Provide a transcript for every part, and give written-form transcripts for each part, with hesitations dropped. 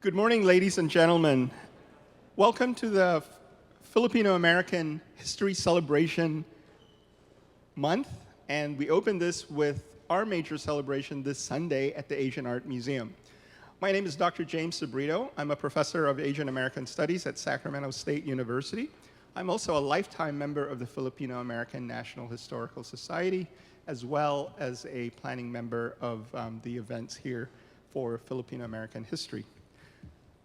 Good morning, ladies and gentlemen. Welcome to the Filipino American History Celebration Month, and we open this with our major celebration this Sunday at the Asian Art Museum. My name is Dr. James Sabrito. I'm a professor of Asian American Studies at Sacramento State University. I'm also a lifetime member of the Filipino American National Historical Society, as well as a planning member of the events here for Filipino American history.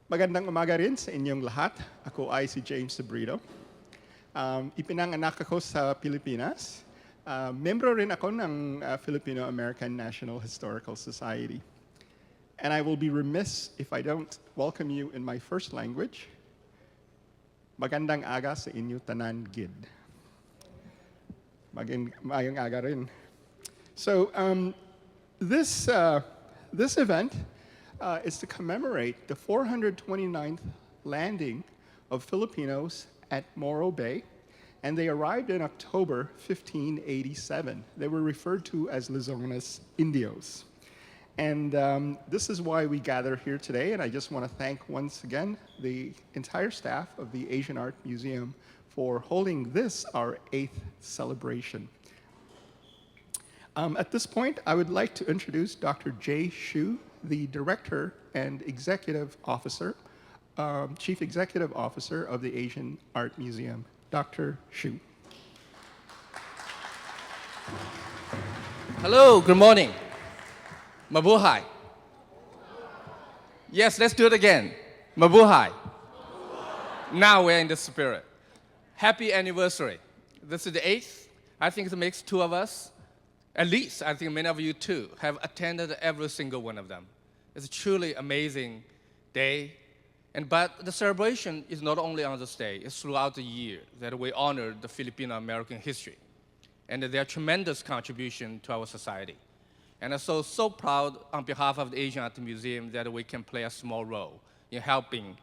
Magandang umaga rin sa inyong lahat. Ako ay si James Sabrito. Ipinanganak ako sa Pilipinas. Membro rin ako ng Filipino American National Historical Society. And I will be remiss if I don't welcome you in my first language. Magandang aga sa inyo tanan gid. Mayong aga rin. So this event is to commemorate the 429th landing of Filipinos at Morro Bay, and they arrived in October 1587. They were referred to as Luzones Indios. And this is why we gather here today, and I just want to thank once again the entire staff of the Asian Art Museum for holding this, our 8th celebration. At this point, I would like to introduce Dr. Jay Hsu, the Director and Executive Officer, Chief Executive Officer of the Asian Art Museum. Dr. Hsu. Hello, good morning. Mabuhay. Yes, let's do it again. Mabuhay. Now we're in the spirit. Happy anniversary. This is the 8th. I think it makes two of us. At least, I think many of you too have attended every single one of them. It's a truly amazing day. But the celebration is not only on this day, it's throughout the year that we honor the Filipino American history and their tremendous contribution to our society. And I'm so proud on behalf of the Asian Art Museum that we can play a small role in helping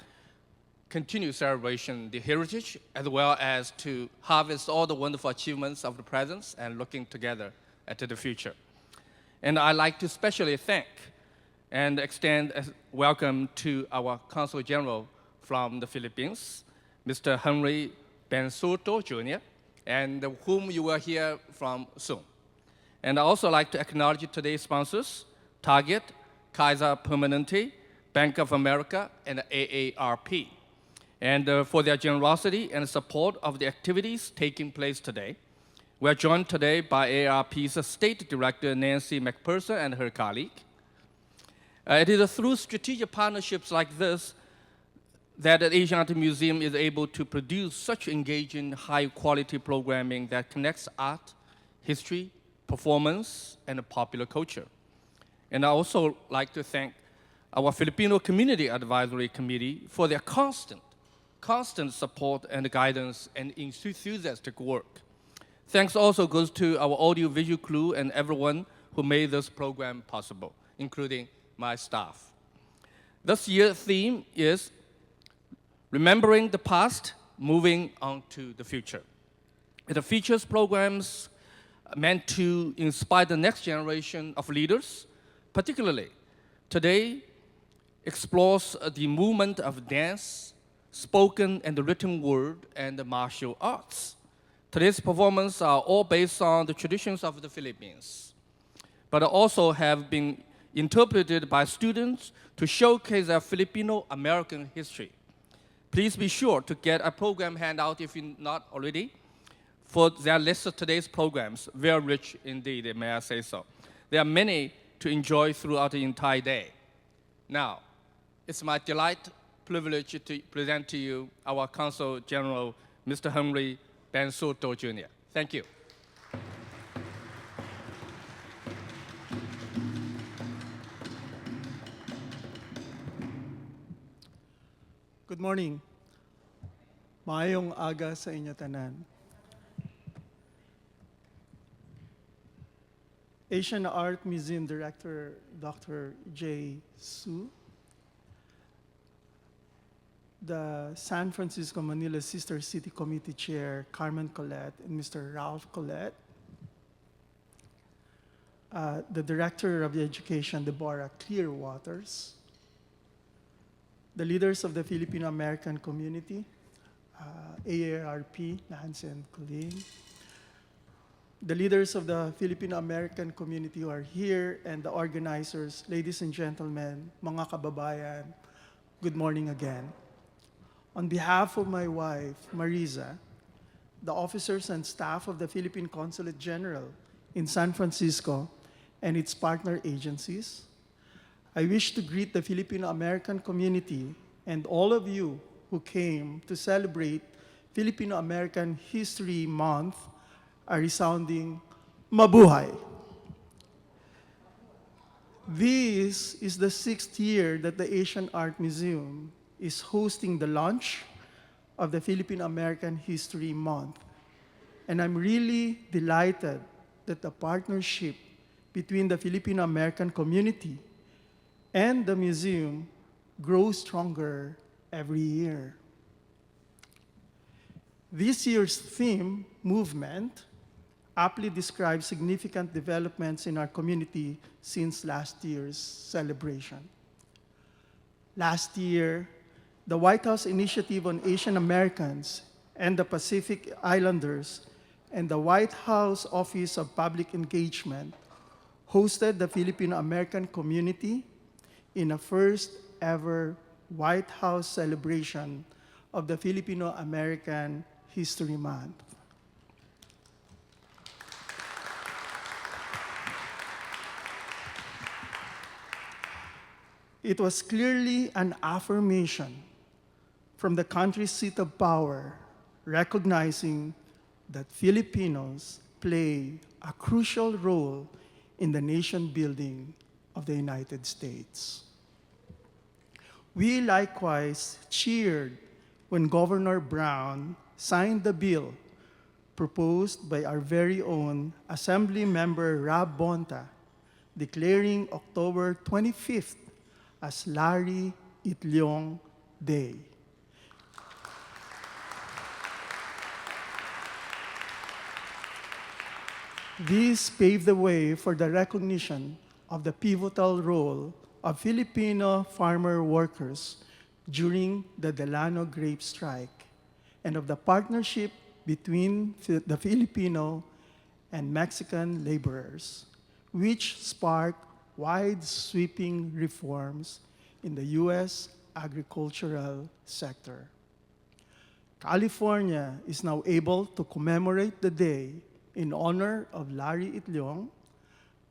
continue celebration the heritage as well as to harvest all the wonderful achievements of the present and looking together at the future. And I'd like to especially thank and extend a welcome to our Consul General from the Philippines, Mr. Henry Bensoto Jr., and whom you will hear from soon. And I also like to acknowledge today's sponsors, Target, Kaiser Permanente, Bank of America, and AARP, and for their generosity and support of the activities taking place today. We are joined today by AARP's State Director, Nancy McPherson, and her colleague. It is through strategic partnerships like this that the Asian Art Museum is able to produce such engaging, high-quality programming that connects art, history, performance, and popular culture. And I also like to thank our Filipino Community Advisory Committee for their constant support and guidance and enthusiastic work. Thanks also goes to our audio-visual crew and everyone who made this program possible, including my staff. This year's theme is Remembering the Past, Moving on to the Future. It features programs meant to inspire the next generation of leaders, particularly today explores the movement of dance, spoken and written word, and the martial arts. Today's performances are all based on the traditions of the Philippines, but also have been interpreted by students to showcase their Filipino American history. Please be sure to get a program handout if you're not already, for their list of today's programs, very rich indeed, may I say so. There are many to enjoy throughout the entire day. Now, it's my privilege to present to you our Consul General, Mr. Henry Bensoto Jr. Thank you. Good morning. Maayong aga sa inyo tanan. Asian Art Museum Director Dr. Jay Hsu, the San Francisco Manila Sister City Committee Chair Carmen Colette and Mr. Ralph Colette, the Director of the Education Deborah Clearwaters, the leaders of the Filipino American community, AARP, Nancy and Colleen, the leaders of the Filipino American community who are here, and the organizers, ladies and gentlemen, mga kababayan, good morning again. On behalf of my wife, Marisa, the officers and staff of the Philippine Consulate General in San Francisco and its partner agencies, I wish to greet the Filipino American community and all of you who came to celebrate Filipino American History Month a resounding Mabuhay. This is the 6th year that the Asian Art Museum is hosting the launch of the Filipino American History Month. And I'm really delighted that the partnership between the Filipino American community and the museum grows stronger every year. This year's theme, Movement, aptly describes significant developments in our community since last year's celebration. Last year, the White House Initiative on Asian Americans and the Pacific Islanders and the White House Office of Public Engagement hosted the Filipino American community in a first ever White House celebration of the Filipino American History Month. It was clearly an affirmation from the country's seat of power, recognizing that Filipinos play a crucial role in the nation building of the United States. We likewise cheered when Governor Brown signed the bill proposed by our very own Assembly Member Rab Bonta, declaring October 25th as Larry Itliong Day. This paved the way for the recognition of the pivotal role of Filipino farmer workers during the Delano grape strike and of the partnership between the Filipino and Mexican laborers, which sparked wide sweeping reforms in the U.S. agricultural sector. California is now able to commemorate the day in honor of Larry Itliong,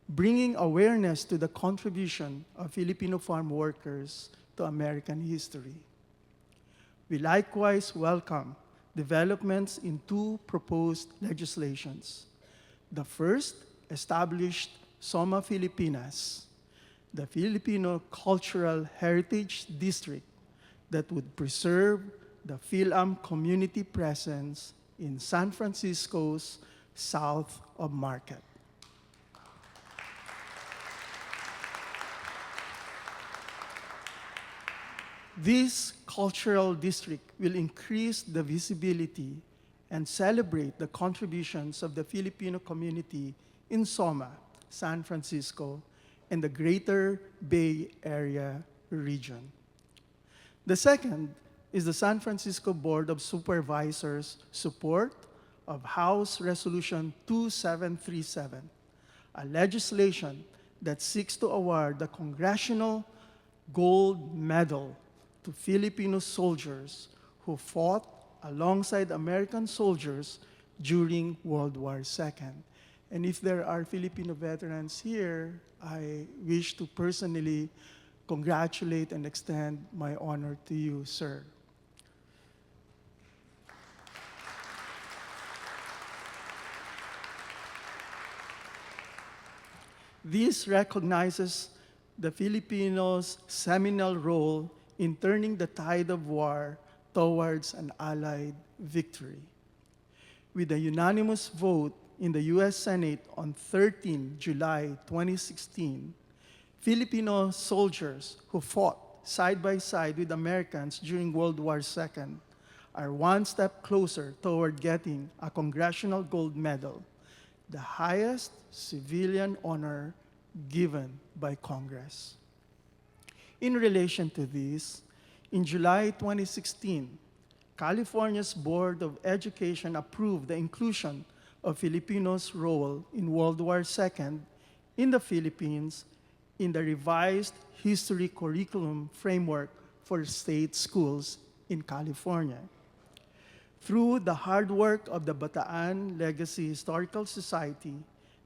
bringing awareness to the contribution of Filipino farm workers to American history. We likewise welcome developments in two proposed legislations. The first established Soma Filipinas, the Filipino Cultural Heritage District that would preserve the Phil-Am community presence in San Francisco's south of Market. This cultural district will increase the visibility and celebrate the contributions of the Filipino community in Soma, San Francisco, and the Greater Bay Area region. The second is the San Francisco Board of Supervisors' support of House Resolution 2737, a legislation that seeks to award the Congressional Gold Medal to Filipino soldiers who fought alongside American soldiers during World War II. And if there are Filipino veterans here, I wish to personally congratulate and extend my honor to you, sir. This recognizes the Filipinos' seminal role in turning the tide of war towards an Allied victory. With a unanimous vote in the U.S. Senate on 13 July 2016, Filipino soldiers who fought side by side with Americans during World War II are one step closer toward getting a Congressional Gold Medal, the highest civilian honor given by Congress. In relation to this, In July 2016, California's Board of Education approved the inclusion of Filipinos' role in World War II in the Philippines in the revised history curriculum framework for state schools in California. Through the hard work of the Bataan Legacy Historical Society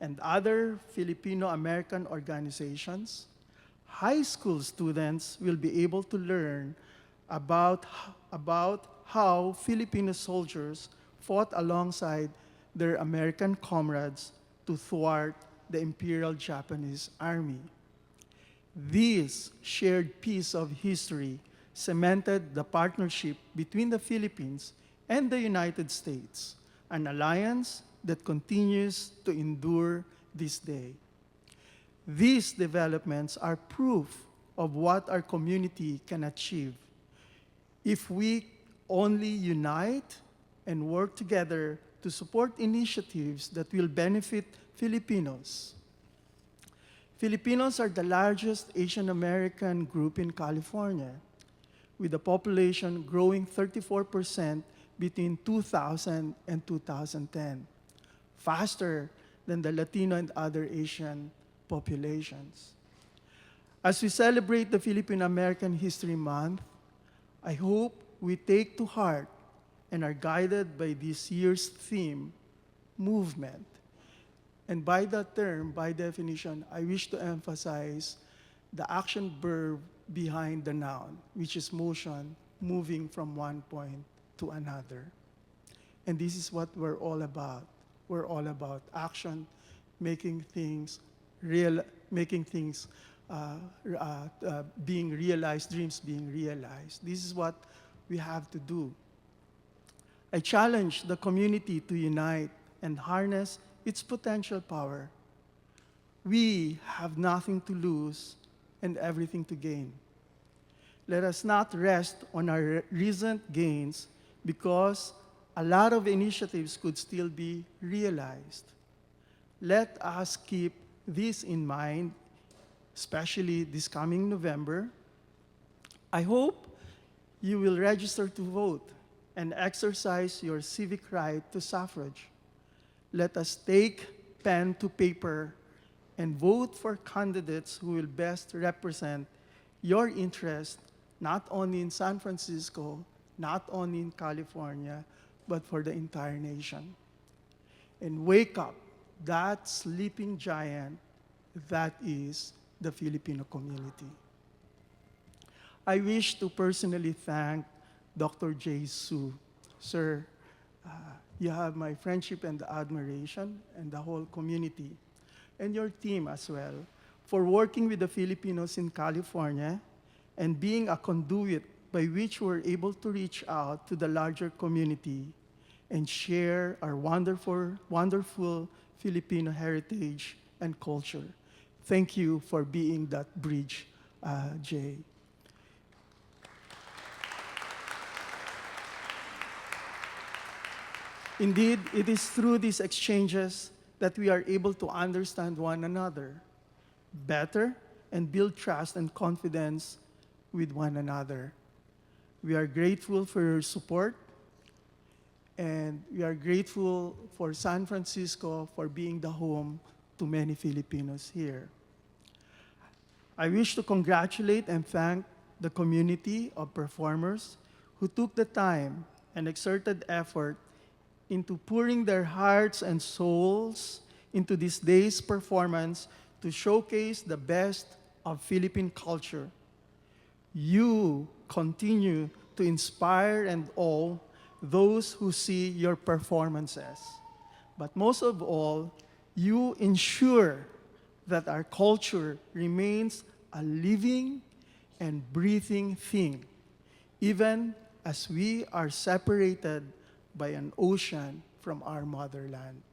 and other Filipino American organizations, high school students will be able to learn about how Filipino soldiers fought alongside their American comrades to thwart the Imperial Japanese Army. This shared piece of history cemented the partnership between the Philippines and the United States, an alliance that continues to endure this day. These developments are proof of what our community can achieve if we only unite and work together to support initiatives that will benefit Filipinos. Filipinos are the largest Asian American group in California, with the population growing 34% between 2000 and 2010, faster than the Latino and other Asian populations. As we celebrate the Filipino American History Month, I hope we take to heart and are guided by this year's theme, movement. And by that term, by definition, I wish to emphasize the action verb behind the noun, which is motion, moving from one point to another. And this is what we're all about. We're all about action, making things real, being realized, dreams being realized. This is what we have to do. I challenge the community to unite and harness its potential power. We have nothing to lose and everything to gain. Let us not rest on our recent gains because a lot of initiatives could still be realized. Let us keep this in mind, especially this coming November. I hope you will register to vote and exercise your civic right to suffrage. Let us take pen to paper and vote for candidates who will best represent your interest, not only in San Francisco, not only in California, but for the entire nation. And wake up that sleeping giant that is the Filipino community. I wish to personally thank Dr. J. Su. Sir, you have my friendship and admiration and the whole community, and your team as well, for working with the Filipinos in California and being a conduit by which we're able to reach out to the larger community and share our wonderful Filipino heritage and culture. Thank you for being that bridge, Jay. Indeed, it is through these exchanges that we are able to understand one another better and build trust and confidence with one another. We are grateful for your support, and we are grateful for San Francisco for being the home to many Filipinos here. I wish to congratulate and thank the community of performers who took the time and exerted effort into pouring their hearts and souls into this day's performance to showcase the best of Philippine culture. You continue to inspire and awe those who see your performances. But most of all, you ensure that our culture remains a living and breathing thing, even as we are separated by an ocean from our motherland.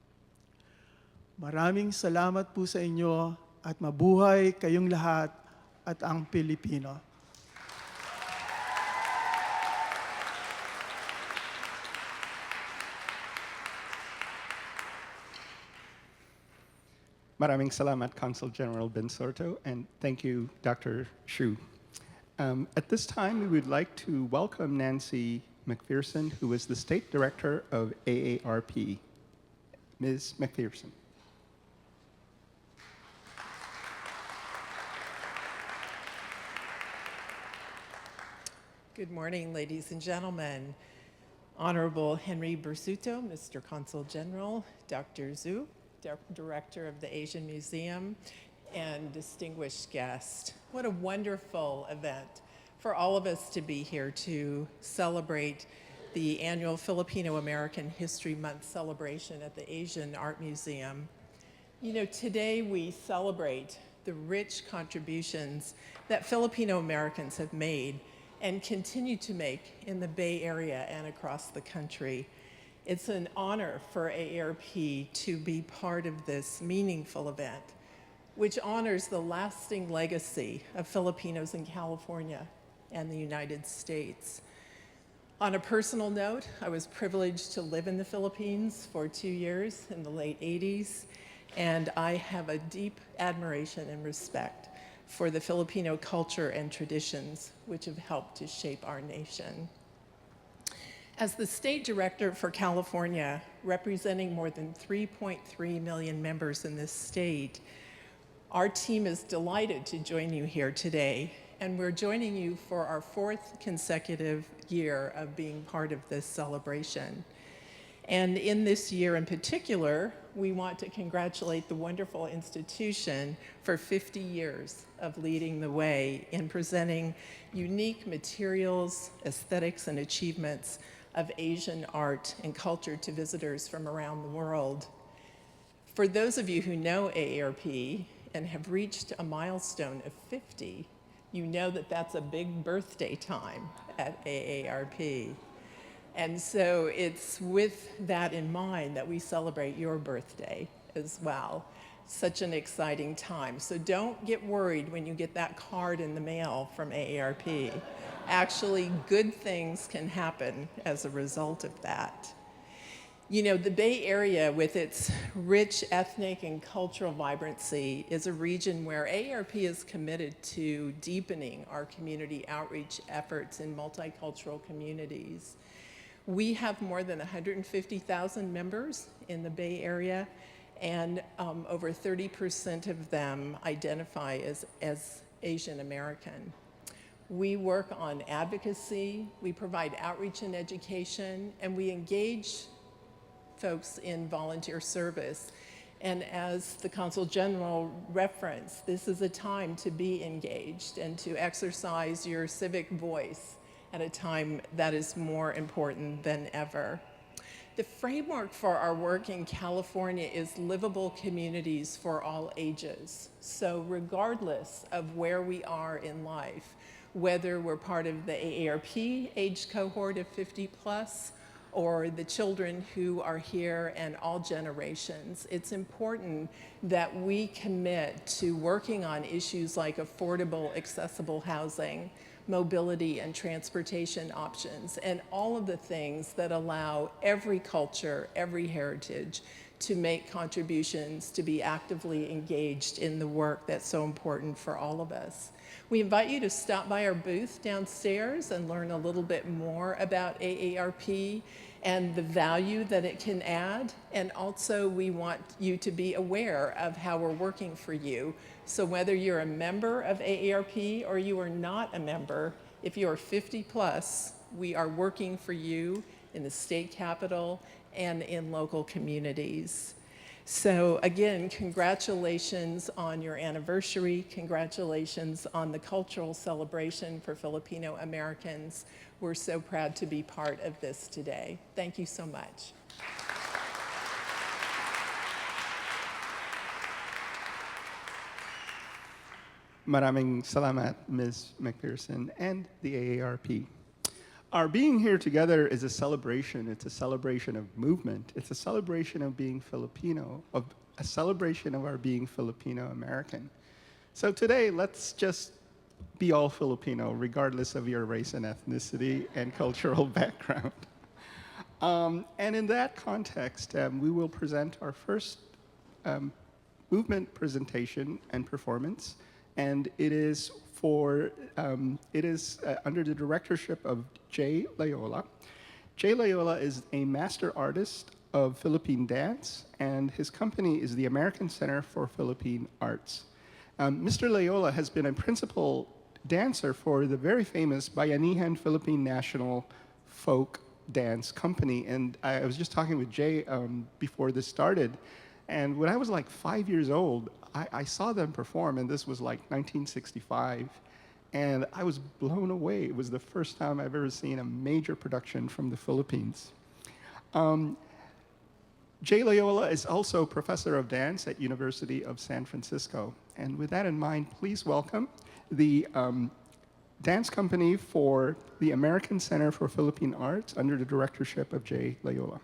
Maraming salamat po sa inyo at mabuhay kayong lahat at ang Pilipino. Maraming salamat, Consul General Bensorto, and thank you, Dr. Shu. At this time, we would like to welcome Nancy McPherson, who is the State Director of AARP. Ms. McPherson. Good morning, ladies and gentlemen. Honorable Henry Bursuto, Mr. Consul General, Dr. Zhu, Director of the Asian Museum, and distinguished guest. What a wonderful event for all of us to be here to celebrate the annual Filipino American History Month celebration at the Asian Art Museum. You know, today we celebrate the rich contributions that Filipino Americans have made and continue to make in the Bay Area and across the country. It's an honor for AARP to be part of this meaningful event, which honors the lasting legacy of Filipinos in California and the United States. On a personal note, I was privileged to live in the Philippines for 2 years in the late 80s, and I have a deep admiration and respect for the Filipino culture and traditions which have helped to shape our nation. As the State Director for California, representing more than 3.3 million members in this state, our team is delighted to join you here today, and we're joining you for our 4th consecutive year of being part of this celebration. And in this year in particular, we want to congratulate the wonderful institution for 50 years of leading the way in presenting unique materials, aesthetics, and achievements of Asian art and culture to visitors from around the world. For those of you who know AARP and have reached a milestone of 50, you know that that's a big birthday time at AARP. And so it's with that in mind that we celebrate your birthday as well. Such an exciting time. So don't get worried when you get that card in the mail from AARP. Actually, good things can happen as a result of that. You know, the Bay Area, with its rich ethnic and cultural vibrancy, is a region where AARP is committed to deepening our community outreach efforts in multicultural communities. We have more than 150,000 members in the Bay Area, and over 30% of them identify as Asian American. We work on advocacy, we provide outreach and education, and we engage folks in volunteer service. And as the Consul General referenced, this is a time to be engaged and to exercise your civic voice at a time that is more important than ever. The framework for our work in California is livable communities for all ages. So regardless of where we are in life, whether we're part of the AARP age cohort of 50 plus, or the children who are here and all generations, it's important that we commit to working on issues like affordable, accessible housing, mobility and transportation options, and all of the things that allow every culture, every heritage to make contributions, to be actively engaged in the work that's so important for all of us. We invite you to stop by our booth downstairs and learn a little bit more about AARP and the value that it can add. And also we want you to be aware of how we're working for you. So whether you're a member of AARP or you are not a member, if you are 50 plus, we are working for you in the state capitol and in local communities. So again, congratulations on your anniversary. Congratulations on the cultural celebration for Filipino Americans. We're so proud to be part of this today. Thank you so much. Maraming salamat, Ms. McPherson and the AARP. Our being here together is a celebration. It's a celebration of movement. It's a celebration of being Filipino, a celebration of our being Filipino American. So today, let's just be all Filipino, regardless of your race and ethnicity and cultural background. And in that context, we will present our first movement presentation and performance, and it is it is under the directorship of Jay Loyola. Jay Loyola is a master artist of Philippine dance, and his company is the American Center for Philippine Arts. Mr. Loyola has been a principal dancer for the very famous Bayanihan Philippine National Folk Dance Company. And I was just talking with Jay before this started, and when I was like 5 years old, I saw them perform, and this was like 1965. And I was blown away. It was the first time I've ever seen a major production from the Philippines. Jay Loyola is also professor of dance at University of San Francisco. And with that in mind, please welcome the dance company for the American Center for Philippine Arts under the directorship of Jay Loyola.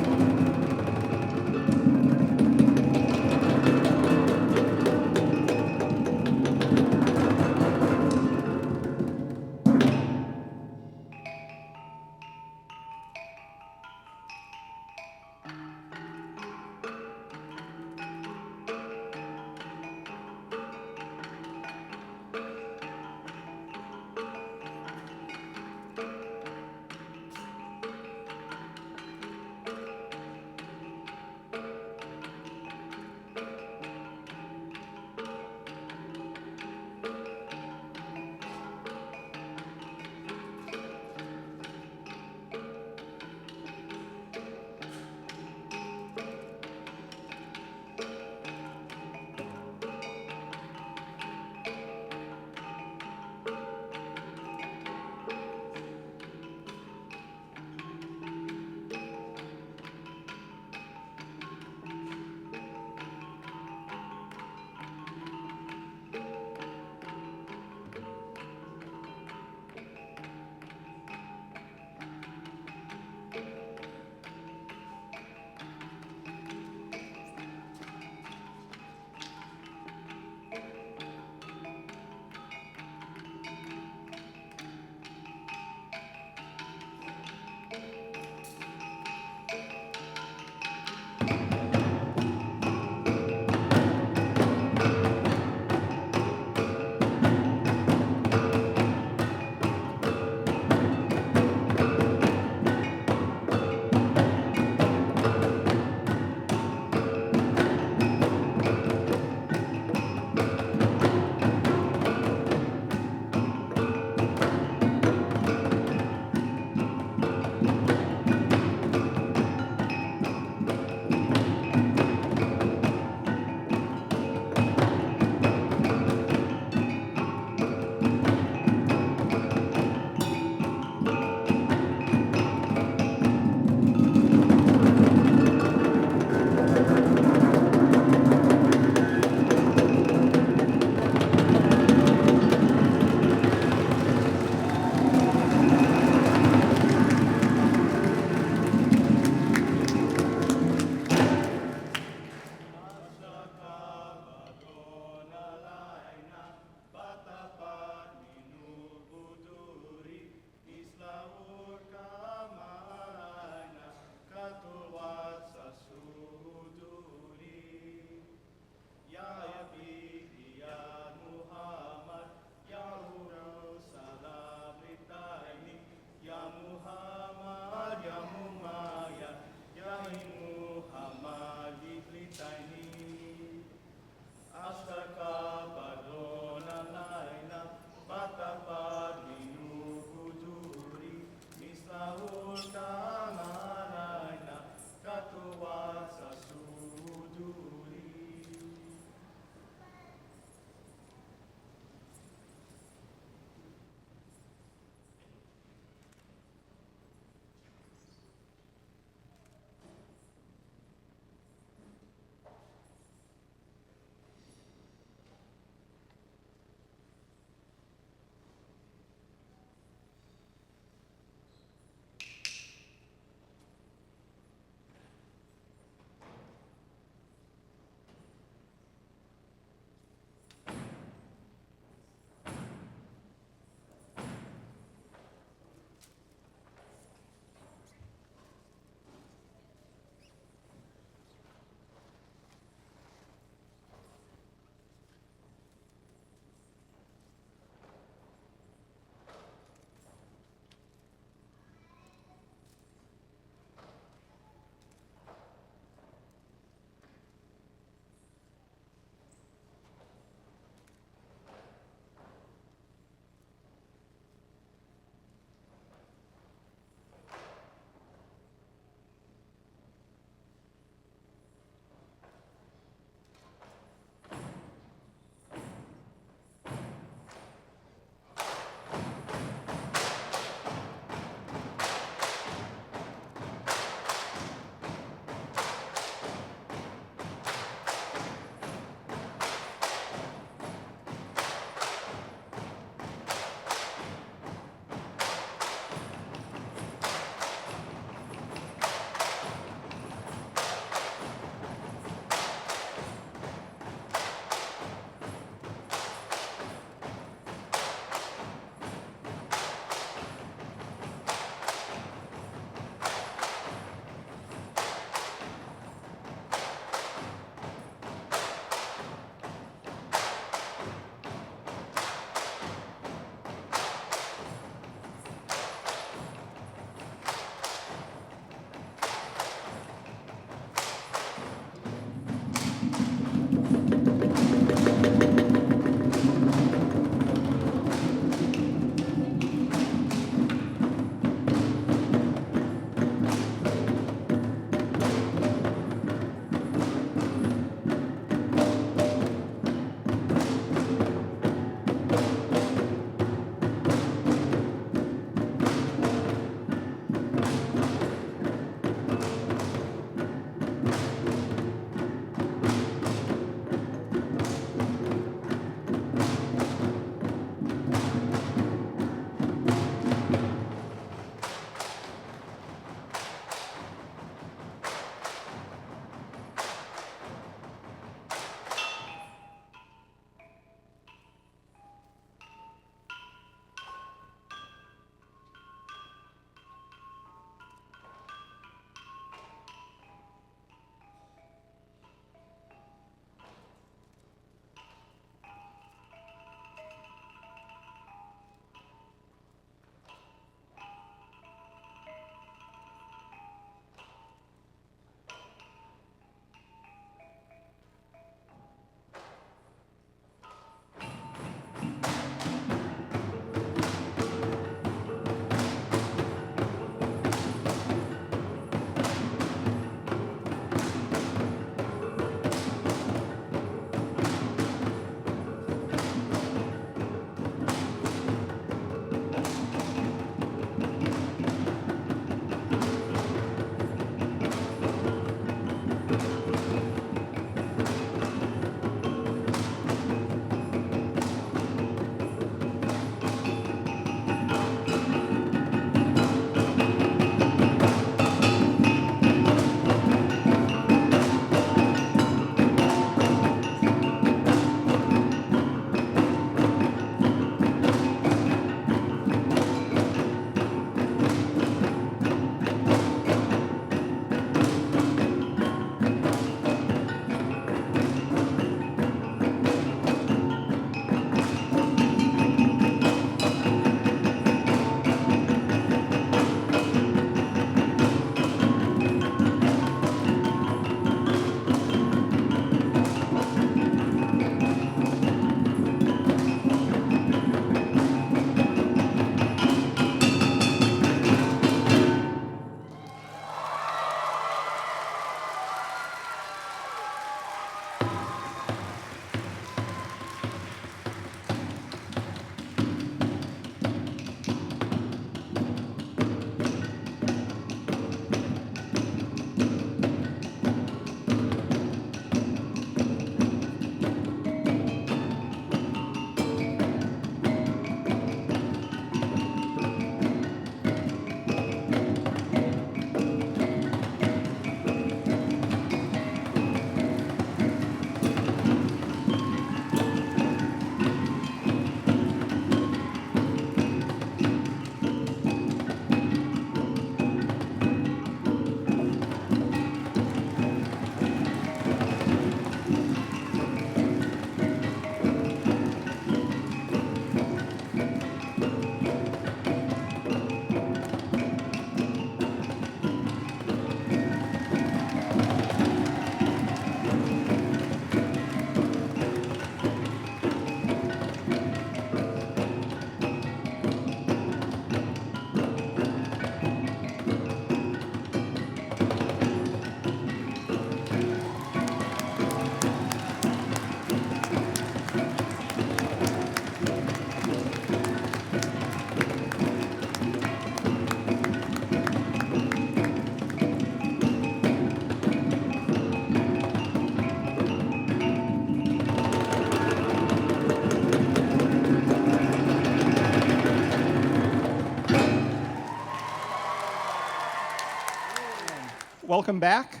welcome back.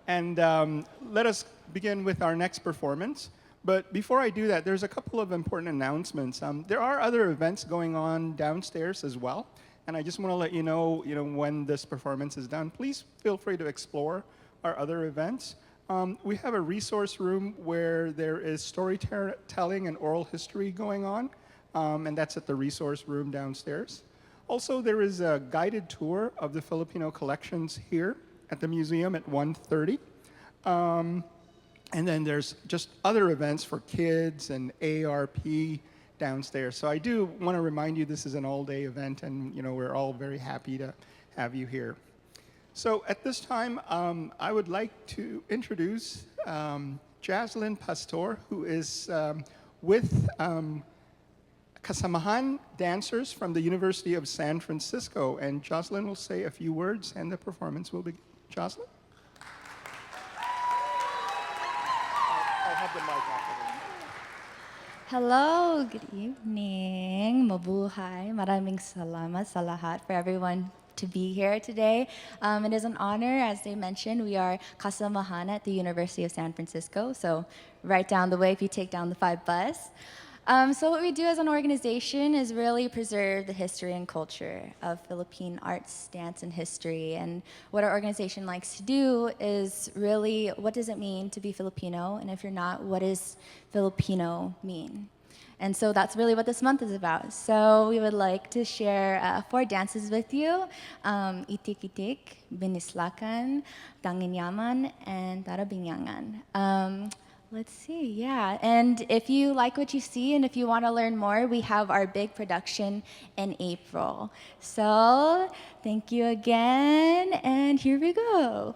And let us begin with our next performance. But before I do that, there's a couple of important announcements. There are other events going on downstairs as well. And I just want to let you know, when this performance is done, please feel free to explore our other events. We have a resource room where there is storytelling and oral history going on, and that's at the resource room downstairs. Also, there is a guided tour of the Filipino collections here at the museum at 1:30. And then there's just other events for kids and ARP downstairs. So I do want to remind you this is an all-day event, and we're all very happy to have you here. So at this time, I would like to introduce Jaslyn Pastor, who is with Kasamahan dancers from the University of San Francisco. And Jocelyn will say a few words, and the performance will begin. Jocelyn? I'll have the mic after. Hello, good evening. Mabuhay. Maraming salamat sa lahat for everyone to be here today. It is an honor, as they mentioned. We are Kasamahan at the University of San Francisco, so right down the way if you take down the 5 bus. So what we do as an organization is really preserve the history and culture of Philippine arts, dance, and history. And what our organization likes to do is really, what does it mean to be Filipino? And if you're not, what does Filipino mean? And so that's really what this month is about. So we would like to share 4 dances with you. Itik-itik, Binislakan, Tanginyaman, and Tarabinyangan. Let's see, yeah. And if you like what you see and if you want to learn more, we have our big production in April. So thank you again, and here we go.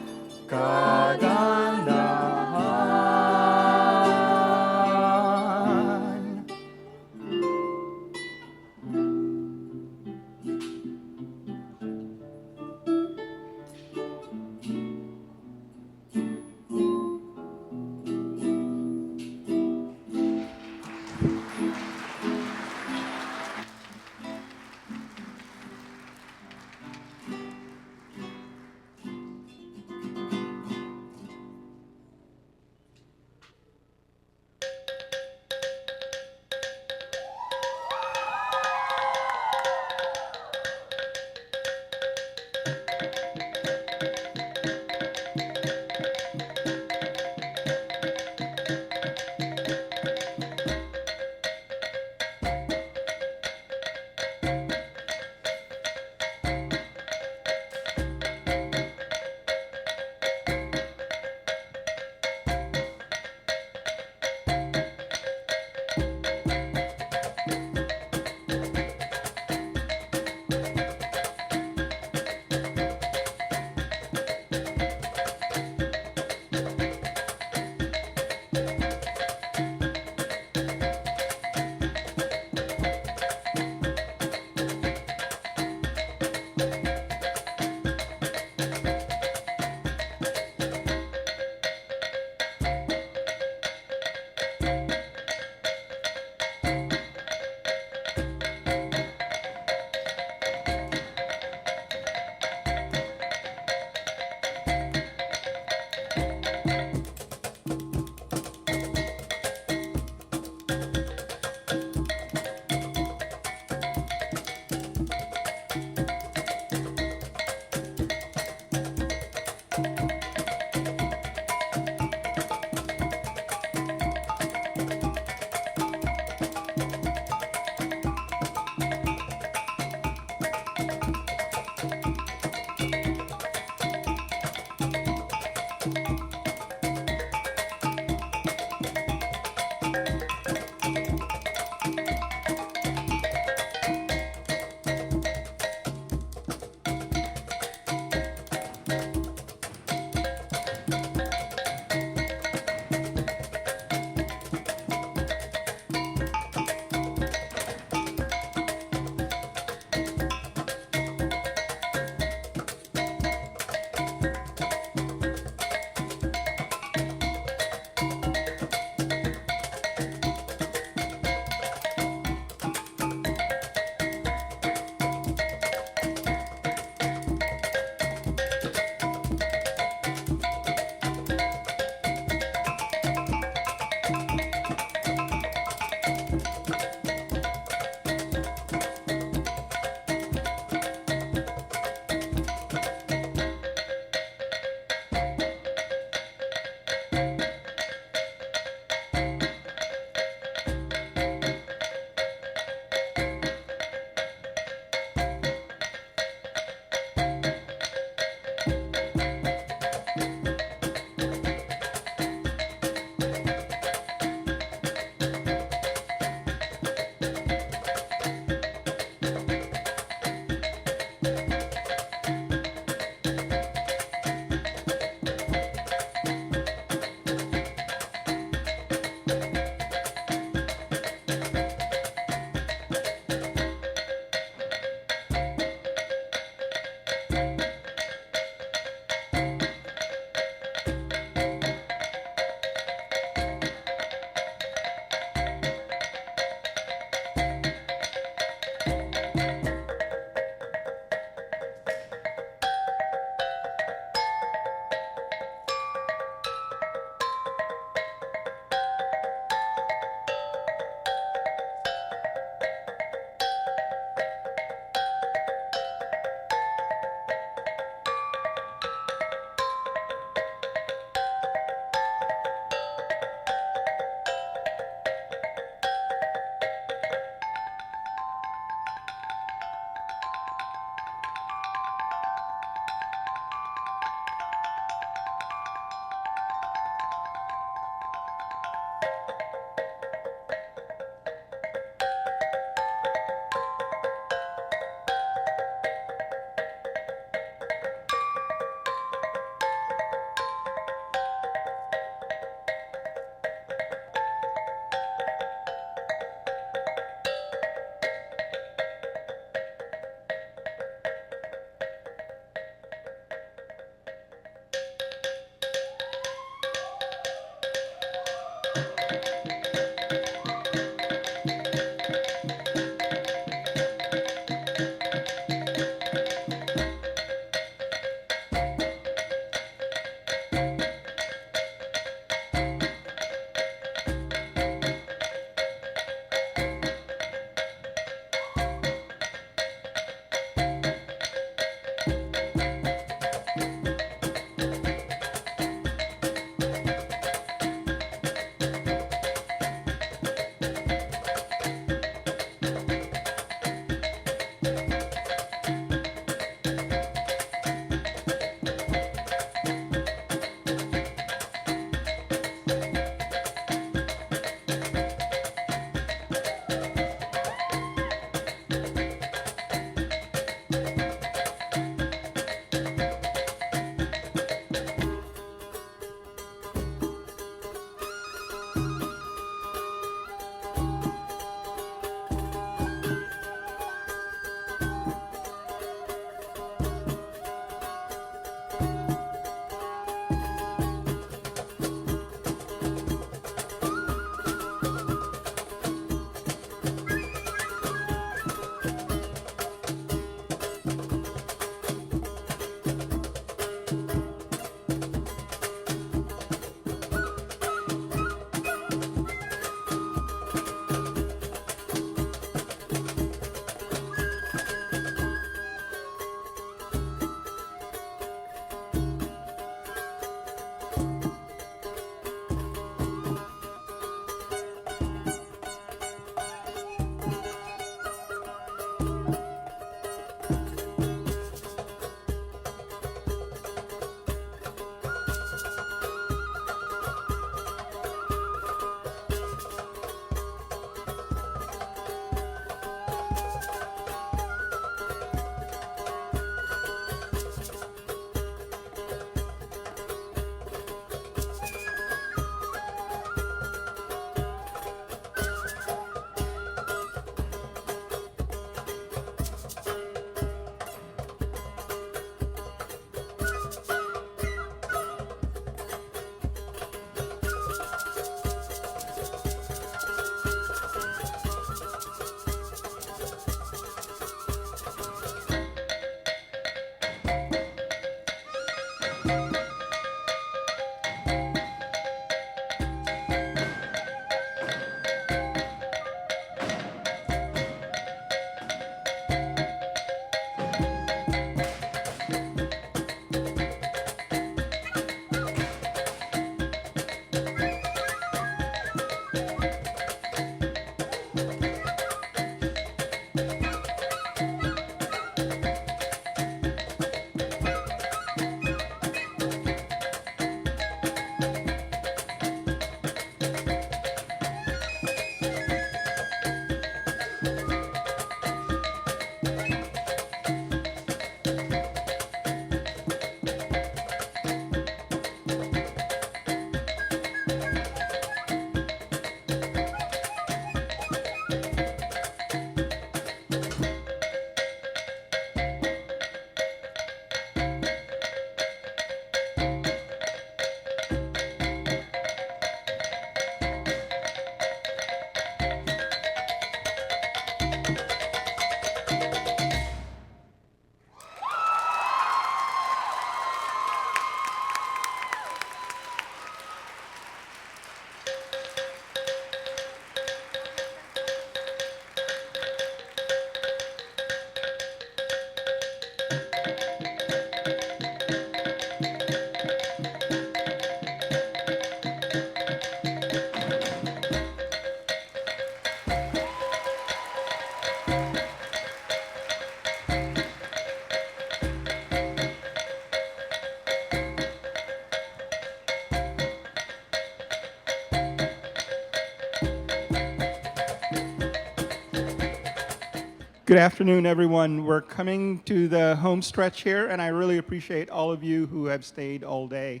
Good afternoon, everyone. We're coming to the home stretch here, and I really appreciate all of you who have stayed all day.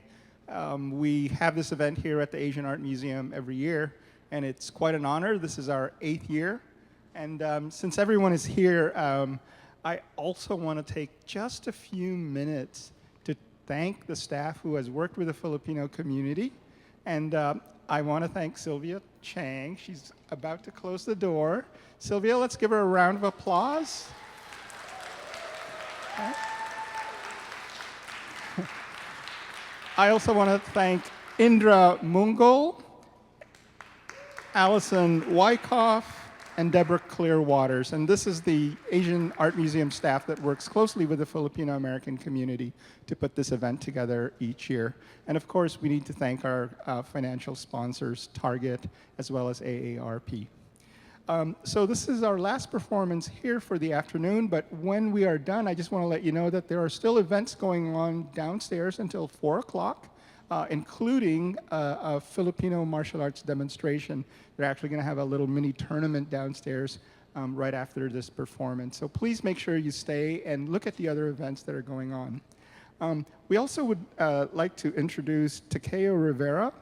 We have this event here at the Asian Art Museum every year, and it's quite an honor. This is our 8th year. And since everyone is here, I also want to take just a few minutes to thank the staff who has worked with the Filipino community. And I want to thank Sylvia Chang. She's about to close the door. Sylvia, let's give her a round of applause. Okay. I also want to thank Indra Mungol, Allison Wyckoff, and Deborah Clearwaters. And this is the Asian Art Museum staff that works closely with the Filipino American community to put this event together each year. And of course, we need to thank our financial sponsors, Target, as well as AARP. So this is our last performance here for the afternoon, but when we are done, I just want to let you know that there are still events going on downstairs until 4 o'clock. Including a Filipino martial arts demonstration. They're actually going to have a little mini tournament downstairs right after this performance. So please make sure you stay and look at the other events that are going on. We also would like to introduce Takeo Rivera.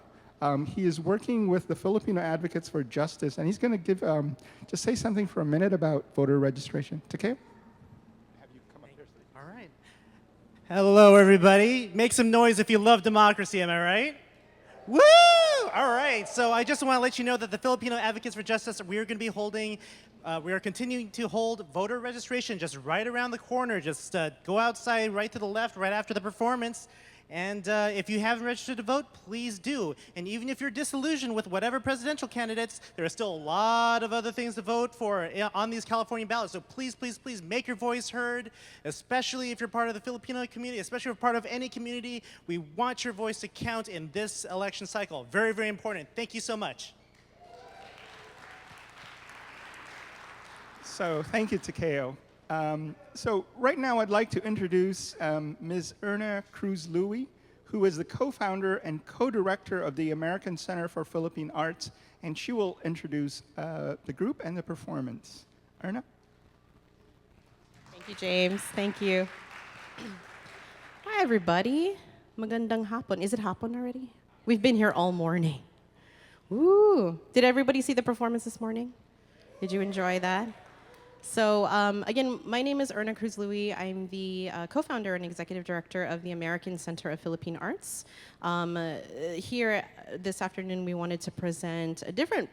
He is working with the Filipino Advocates for Justice, and he's going to give just say something for a minute about voter registration. Takeo? All right. Hello, everybody. Make some noise if you love democracy, am I right? Woo! All right. So I just want to let you know that the Filipino Advocates for Justice, we are going to be holding, we are continuing to hold voter registration just right around the corner. Just go outside right to the left right after the performance. And if you haven't registered to vote, please do. And even if you're disillusioned with whatever presidential candidates, there are still a lot of other things to vote for on these California ballots. So please, please, please make your voice heard, especially if you're part of the Filipino community, especially if you're part of any community. We want your voice to count in this election cycle. Very, very important. Thank you so much. So thank you, Takeo. So right now I'd like to introduce Ms. Erna Cruz-Louis, who is the co-founder and co-director of the American Center for Philippine Arts, and she will introduce the group and the performance. Erna? Thank you, James. Thank you. Hi, everybody. Magandang hapon. Is it hapon already? We've been here all morning. Woo! Did everybody see the performance this morning? Did you enjoy that? So again, my name is Erna Cruz-Louis. I'm the co-founder and executive director of the American Center of Philippine Arts. Here this afternoon, we wanted to present a different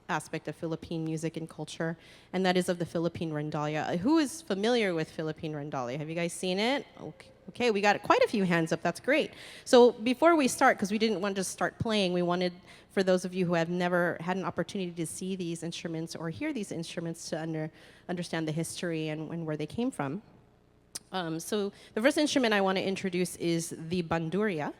aspect of Philippine music and culture, and that is of the Philippine rondalla. Who is familiar with Philippine rondalla? Have you guys seen it? Okay, we got quite a few hands up. That's great. So before we start, because we didn't want to just start playing, we wanted, for those of you who have never had an opportunity to see these instruments or hear these instruments, to understand the history and where they came from. So the first instrument I want to introduce is the bandurria.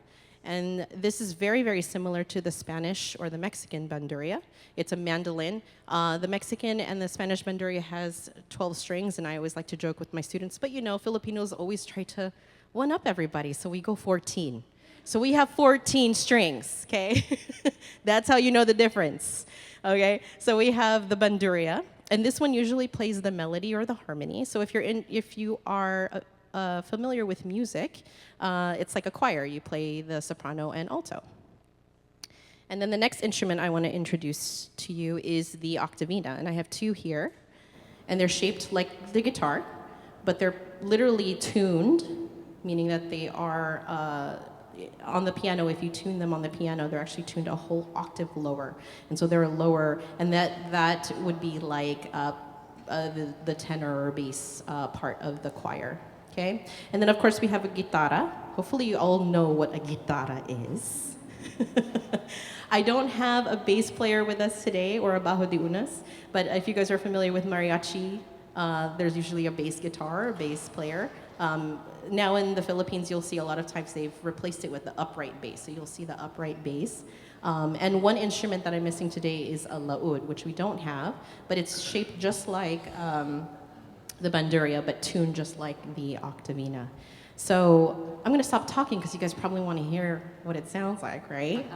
And this is very, very similar to the Spanish or the Mexican bandurria. It's a mandolin. The Mexican and the Spanish bandurria has 12 strings, and I always like to joke with my students, but you know, Filipinos always try to one-up everybody, so we go 14. So we have 14 strings, okay? That's how you know the difference, okay? So we have the bandurria, and this one usually plays the melody or the harmony. So if you are familiar with music, it's like a choir. You play the soprano and alto. And then the next instrument I want to introduce to you is the octavina, and I have two here, and they're shaped like the guitar, but they're literally tuned, meaning that they are on the piano. If you tune them on the piano, they're actually tuned a whole octave lower, and so they're lower, and that would be like the tenor or bass part of the choir. Okay, and then of course we have a guitarra. Hopefully you all know what a guitarra is. I don't have a bass player with us today or a bajo de unas, but if you guys are familiar with mariachi, there's usually a bass guitar, a bass player. Now in the Philippines, you'll see a lot of times they've replaced it with the upright bass, so you'll see the upright bass. And one instrument that I'm missing today is a laud, which we don't have, but it's shaped just like the bandurria, but tuned just like the octavina. So I'm going to stop talking because you guys probably want to hear what it sounds like, right?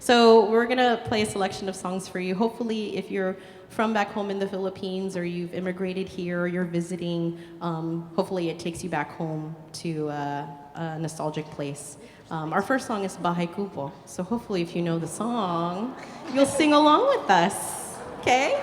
So we're gonna play a selection of songs for you. Hopefully, if you're from back home in the Philippines or you've immigrated here or you're visiting, hopefully it takes you back home to a nostalgic place. Our first song is Bahay Kupo. So hopefully if you know the song, you'll sing along with us, okay?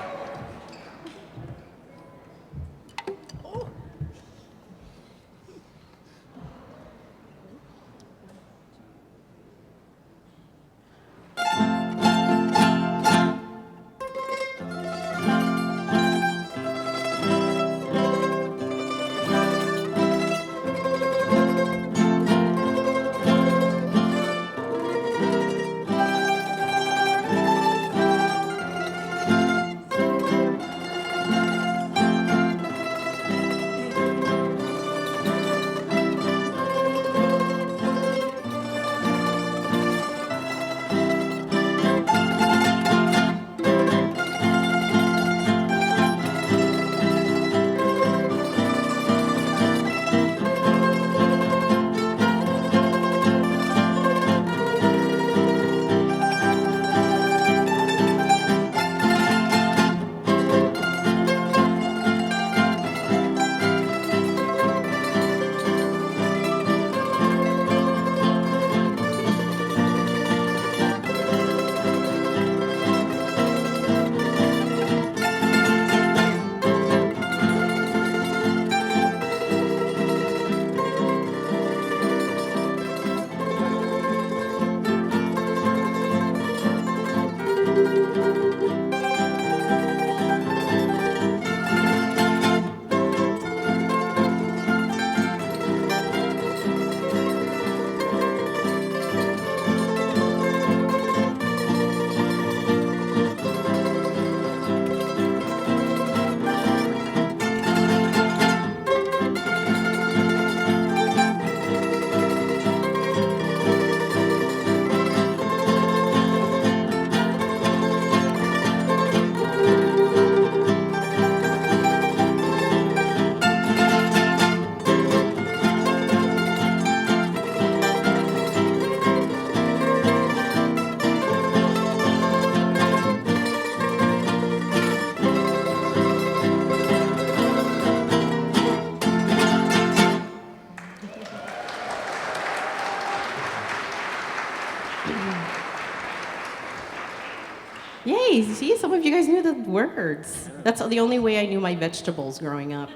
Yay, see, some of you guys knew the words. That's the only way I knew my vegetables growing up.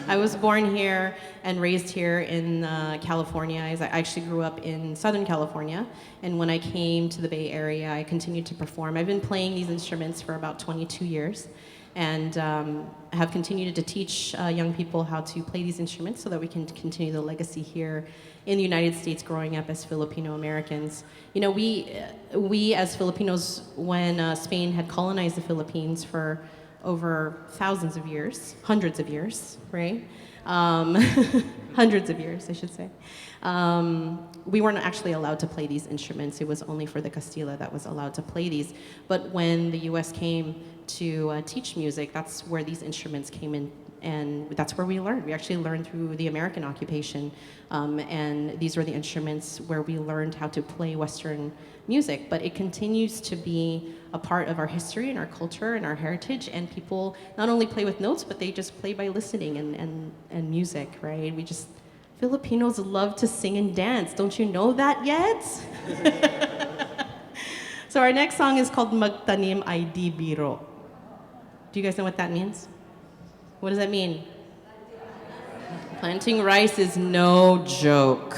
I was born here and raised here in California. I actually grew up in Southern California, and when I came to the Bay Area, I continued to perform. I've been playing these instruments for about 22 years, and have continued to teach young people how to play these instruments so that we can continue the legacy here in the United States growing up as Filipino Americans. You know, we as Filipinos, when Spain had colonized the Philippines for over thousands of years, hundreds of years, right? Hundreds of years, I should say. We weren't actually allowed to play these instruments. It was only for the Castilla that was allowed to play these. But when the US came to teach music, that's where these instruments came in, and that's where we learned. We actually learned through the American occupation, and these were the instruments where we learned how to play Western music. But it continues to be a part of our history and our culture and our heritage, and people not only play with notes, but they just play by listening and music, right? Filipinos love to sing and dance. Don't you know that yet? So our next song is called Magtanim Ay Di Biro. Do you guys know what that means? What does that mean? Planting rice is no joke.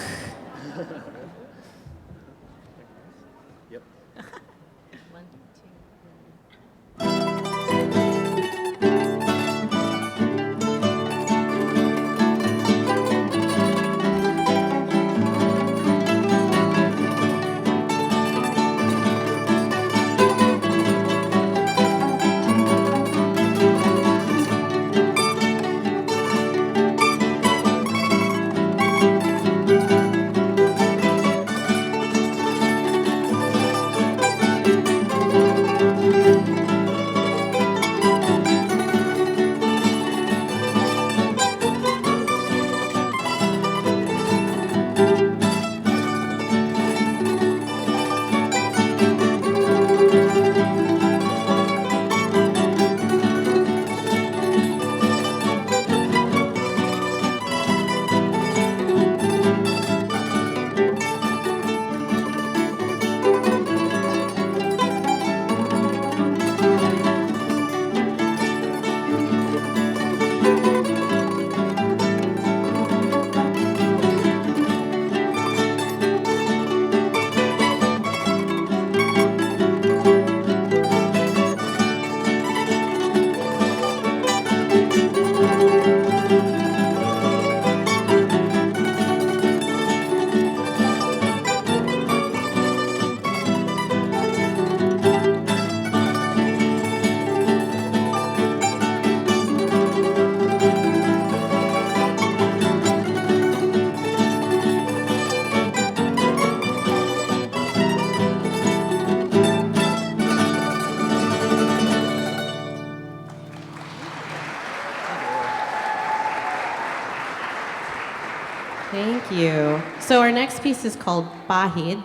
you. So our next piece is called Pahid.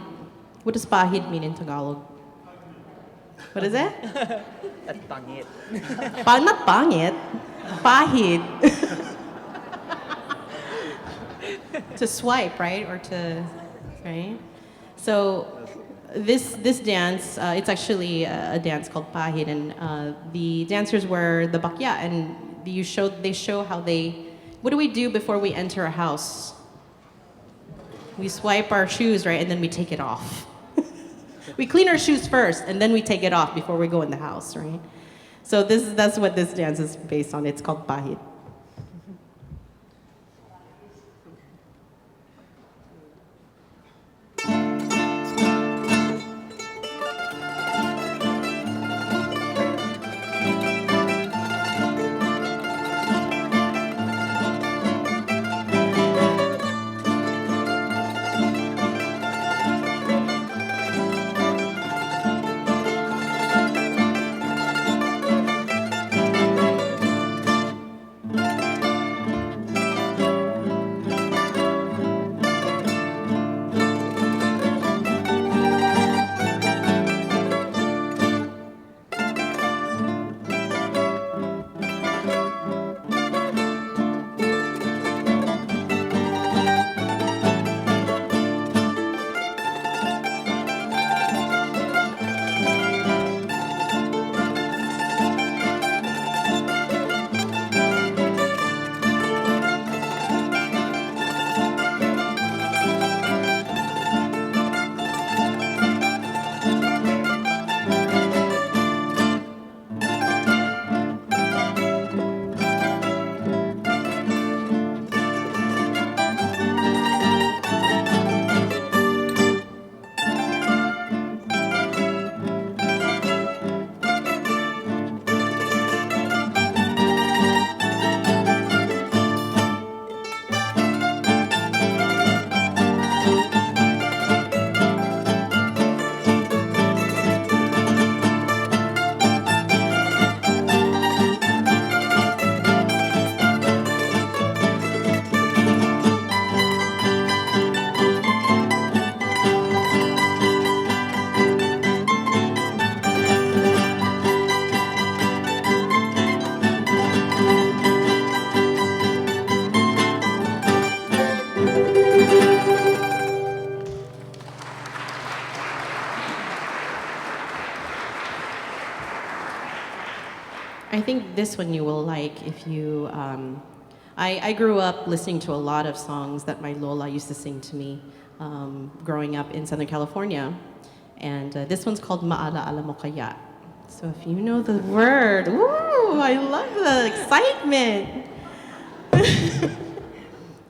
What does Pahid mean in Tagalog? What is it? Pangit. Not pangit. Pahid. To swipe, right? Or to, right? So this dance, it's actually a dance called Pahid, and the dancers were the bakya, and they show how they, what do we do before we enter a house? We swipe our shoes, right, and then we take it off. We clean our shoes first, and then we take it off before we go in the house, right? So that's what this dance is based on. It's called Pahid. I think this one you will like if you. I grew up listening to a lot of songs that my Lola used to sing to me growing up in Southern California. And this one's called Maala Ala Mo Kaya. So if you know the word, woo, I love the excitement.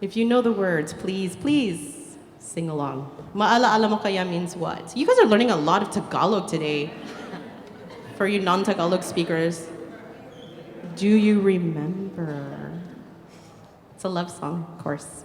If you know the words, please sing along. Maala Ala Mo Kaya means what? You guys are learning a lot of Tagalog today. For you non-Tagalog speakers. Do you remember? It's a love song, of course.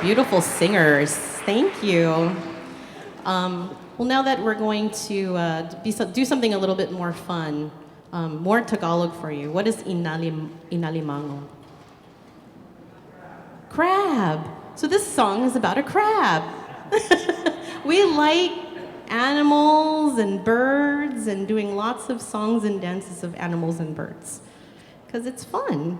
beautiful singers. Thank you. Well, now that we're going to do something a little bit more fun, more Tagalog for you. What is inalimango? Crab. So this song is about a crab. We like animals and birds and doing lots of songs and dances of animals and birds because it's fun.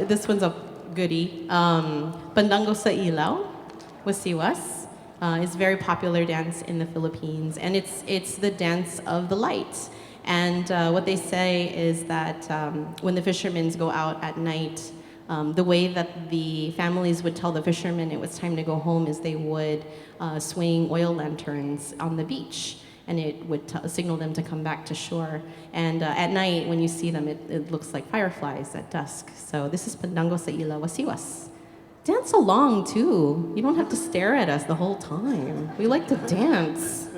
This one's a goodie. Pandango sa ilaw, wasiwas, is a very popular dance in the Philippines, and it's the dance of the light. And what they say is that when the fishermen go out at night, the way that the families would tell the fishermen it was time to go home is they would swing oil lanterns on the beach, and it would signal them to come back to shore. And at night, when you see them, it looks like fireflies at dusk. So this is Pandango sa ilaw, wasiwas. Dance along, too. You don't have to stare at us the whole time. We like to dance.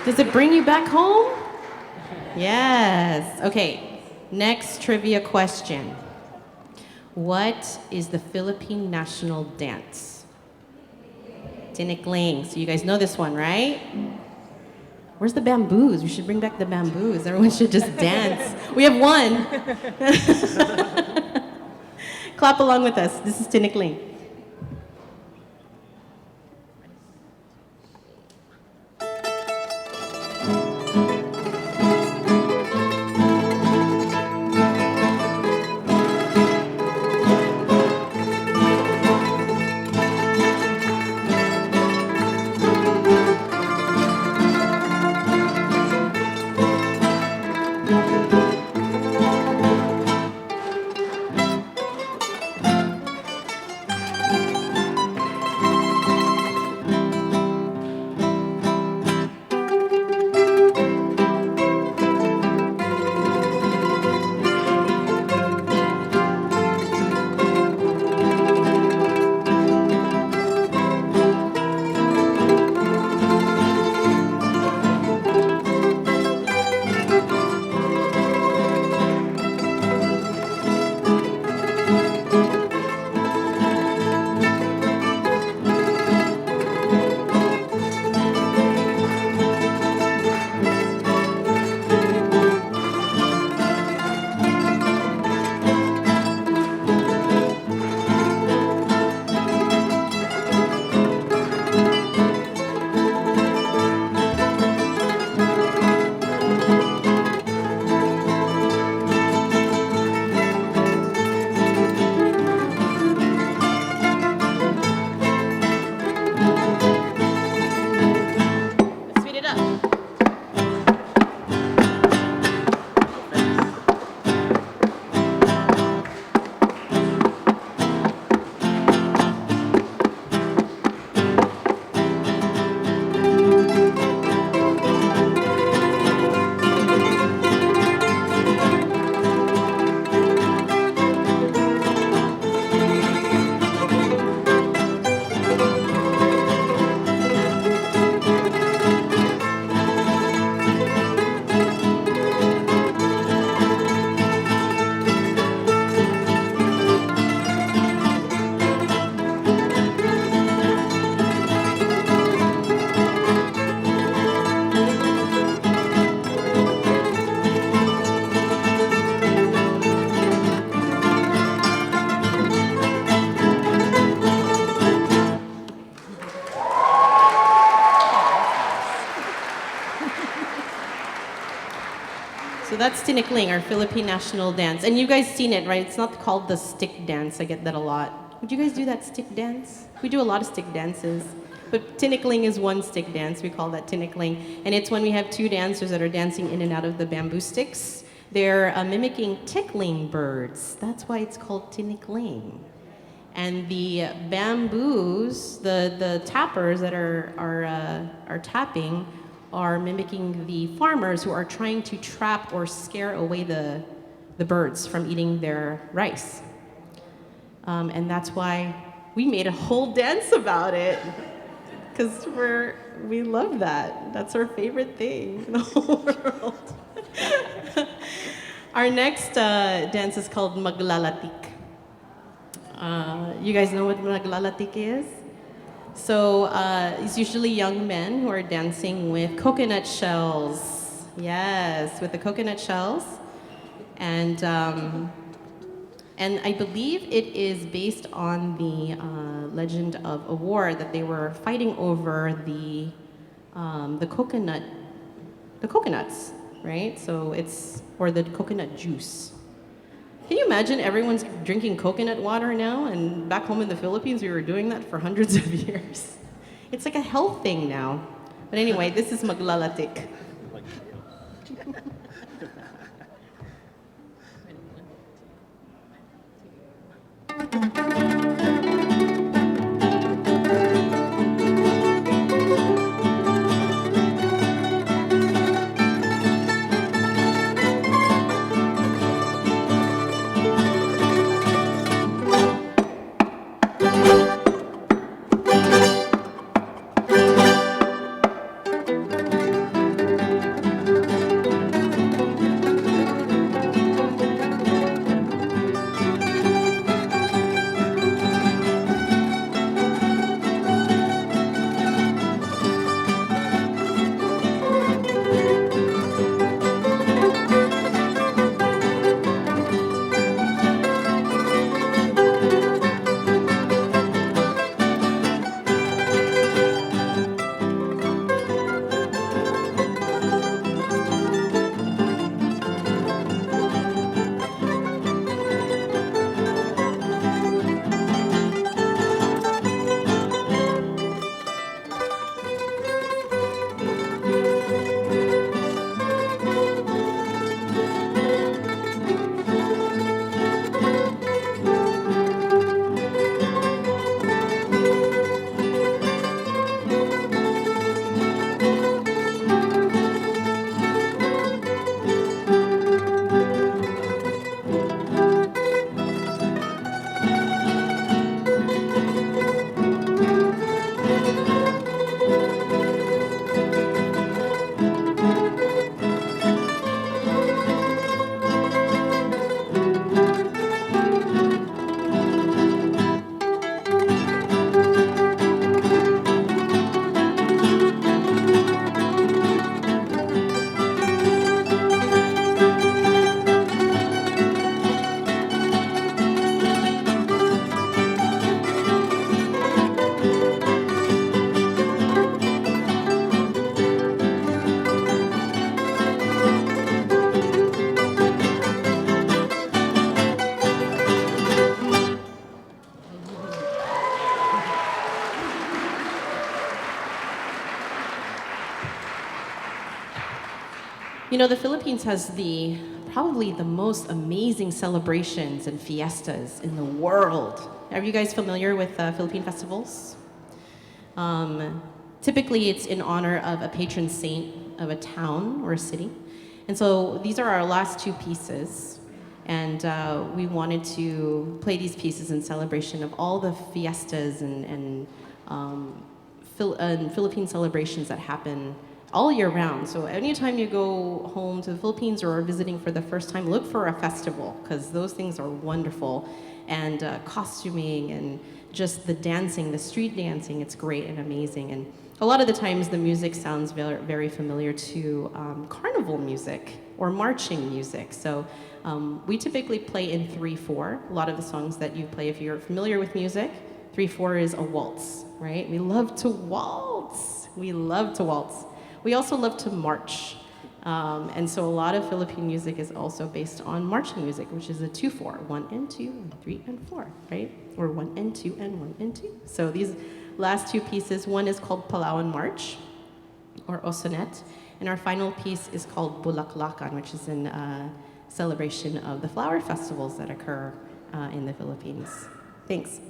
Does it bring you back home? Yes. Okay, next trivia question. What is the Philippine national dance? Tinikling. So you guys know this one, right? Where's the bamboos? We should bring back the bamboos. Everyone should just dance. We have one. Clap along with us. This is Tinikling. Speed it up. So that's Tinikling, our Philippine national dance. And you guys seen it, right? It's not called the stick dance. I get that a lot. Would you guys do that stick dance? We do a lot of stick dances. But Tinikling is one stick dance. We call that Tinikling. And it's when we have two dancers that are dancing in and out of the bamboo sticks. They're mimicking tickling birds. That's why it's called Tinikling. And the bamboos, the tappers that are tapping, are mimicking the farmers who are trying to trap or scare away the birds from eating their rice. And that's why we made a whole dance about it, because we love that. That's our favorite thing in the whole world. Our next dance is called maglalatik. You guys know what maglalatik is? So it's usually young men who are dancing with coconut shells. Yes, with the coconut shells. And I believe it is based on the legend of a war that they were fighting over the coconuts, right? So or the coconut juice. Can you imagine everyone's drinking coconut water now? And back home in the Philippines, we were doing that for hundreds of years. It's like a health thing now. But anyway, this is maglalatik. You know, the Philippines has probably the most amazing celebrations and fiestas in the world. Are you guys familiar with Philippine festivals? Typically, it's in honor of a patron saint of a town or a city. And so these are our last two pieces. And we wanted to play these pieces in celebration of all the fiestas and Philippine celebrations that happen all year round. So anytime you go home to the Philippines or are visiting for the first time, look for a festival, because those things are wonderful. And costuming and just the dancing, the street dancing, it's great and amazing. And a lot of the times the music sounds very, very familiar to carnival music or marching music. So we typically play in 3/4. A lot of the songs that you play, if you're familiar with music, 3/4 is a waltz, right? We love to waltz. We love to waltz. We also love to march. And so a lot of Philippine music is also based on marching music, which is a 2/4, 1 and 2 and 3 and 4, right? Or 1 and 2 and 1 and 2. So these last two pieces, one is called Palawan March, or Osonet, and our final piece is called Bulaklakan, which is in celebration of the flower festivals that occur in the Philippines. Thanks.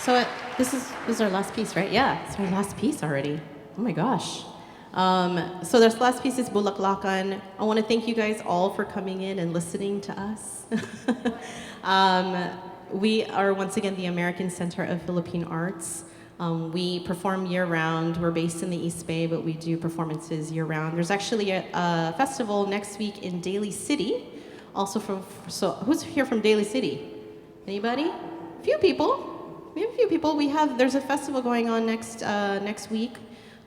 So this is our last piece, right? Yeah, it's our last piece already. Oh my gosh. So this last piece is Bulaklakan. I want to thank you guys all for coming in and listening to us. We are once again the American Center of Philippine Arts. We perform year-round. We're based in the East Bay, but we do performances year-round. There's actually a festival next week in Daly City. Also so who's here from Daly City? Anybody? A few people. We have a few people. There's a festival going on next week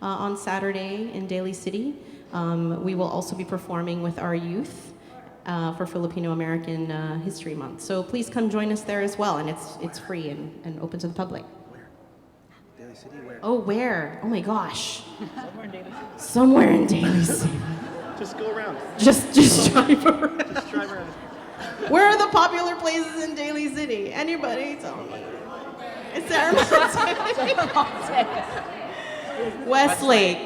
on Saturday in Daly City. We will also be performing with our youth for Filipino American History Month. So please come join us there as well, and it's free and open to the public. Where? Daly City, where? Oh, where? Oh my gosh. Somewhere in Daly City. Somewhere in Daly City. Just go around. Just drive around. Just drive around. Where are the popular places in Daly City? Anybody tell me? It's Westlake.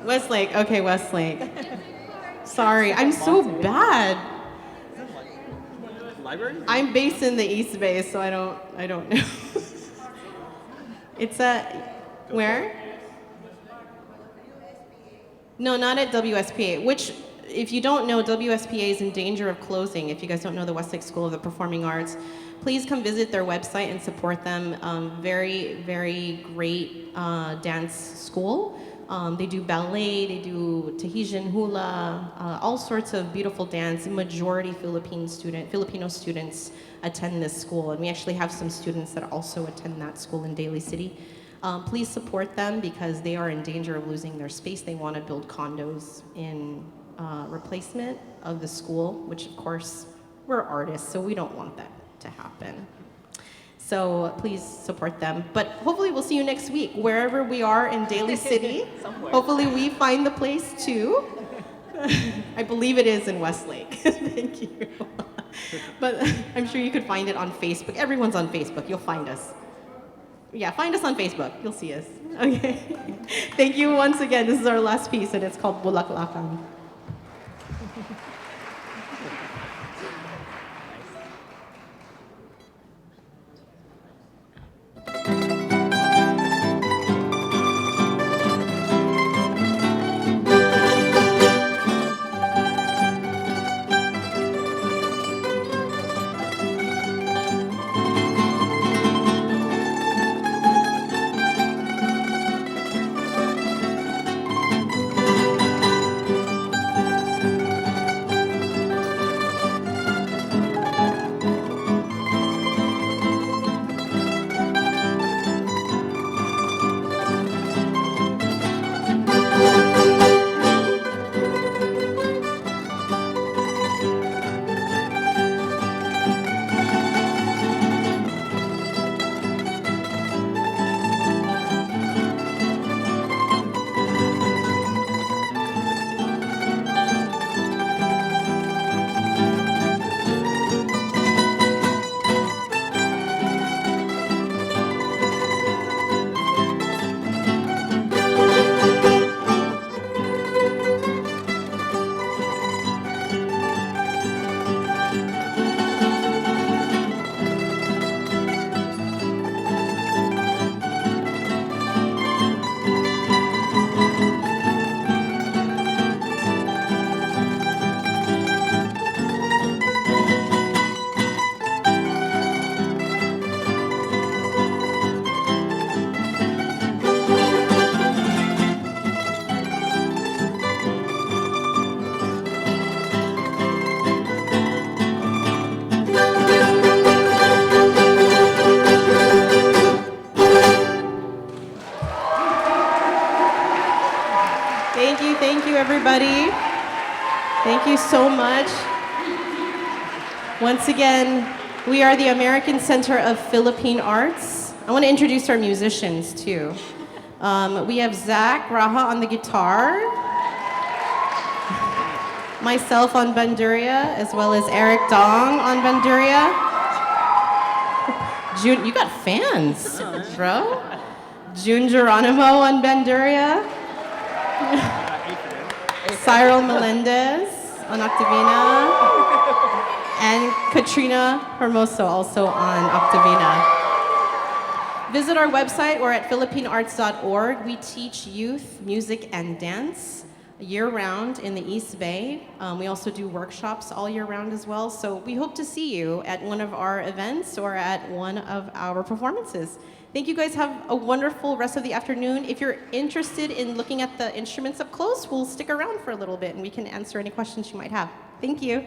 Westlake. Okay, Westlake. Sorry, I'm so bad. Library? I'm based in the East Bay, so I don't know. It's where? No, not at WSPA, which, if you don't know, WSPA is in danger of closing. If you guys don't know the Westlake School of the Performing Arts, please come visit their website and support them. Very, very great dance school. They do ballet, they do Tahitian hula, all sorts of beautiful dance. The majority Filipino students attend this school, and we actually have some students that also attend that school in Daly City. Please support them because they are in danger of losing their space. They want to build condos in replacement of the school, which of course, we're artists, so we don't want that to happen. So please support them. But hopefully we'll see you next week, wherever we are in Daly City. Hopefully we find the place too. I believe it is in Westlake. Thank you. But I'm sure you could find it on Facebook. Everyone's on Facebook. You'll find us. Yeah, find us on Facebook. You'll see us. Okay. Thank you once again. This is our last piece, and it's called Bulaklakan. Thank you, everybody. Thank you so much. Once again, we are the American Center of Philippine Arts. I want to introduce our musicians, too. We have Zach Raha on the guitar, myself on banduria, as well as Eric Dong on banduria. June, you got fans, bro. June Geronimo on banduria. Cyril Melendez on octavina. And Katrina Hermoso also on octavina. Visit our website or at philippinoarts.org. We teach youth music and dance year-round in the East Bay. We also do workshops all year round as well. So we hope to see you at one of our events or at one of our performances. Thank you guys. Have a wonderful rest of the afternoon. If you're interested in looking at the instruments up close, we'll stick around for a little bit and we can answer any questions you might have. Thank you.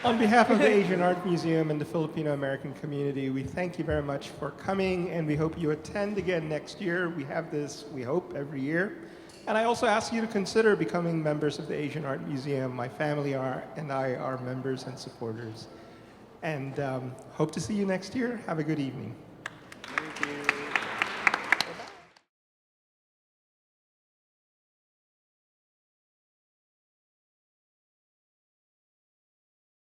On behalf of the Asian Art Museum and the Filipino American community, we thank you very much for coming, and we hope you attend again next year. We have this, we hope, every year. And I also ask you to consider becoming members of the Asian Art Museum. My family and I are members and supporters. And hope to see you next year. Have a good evening.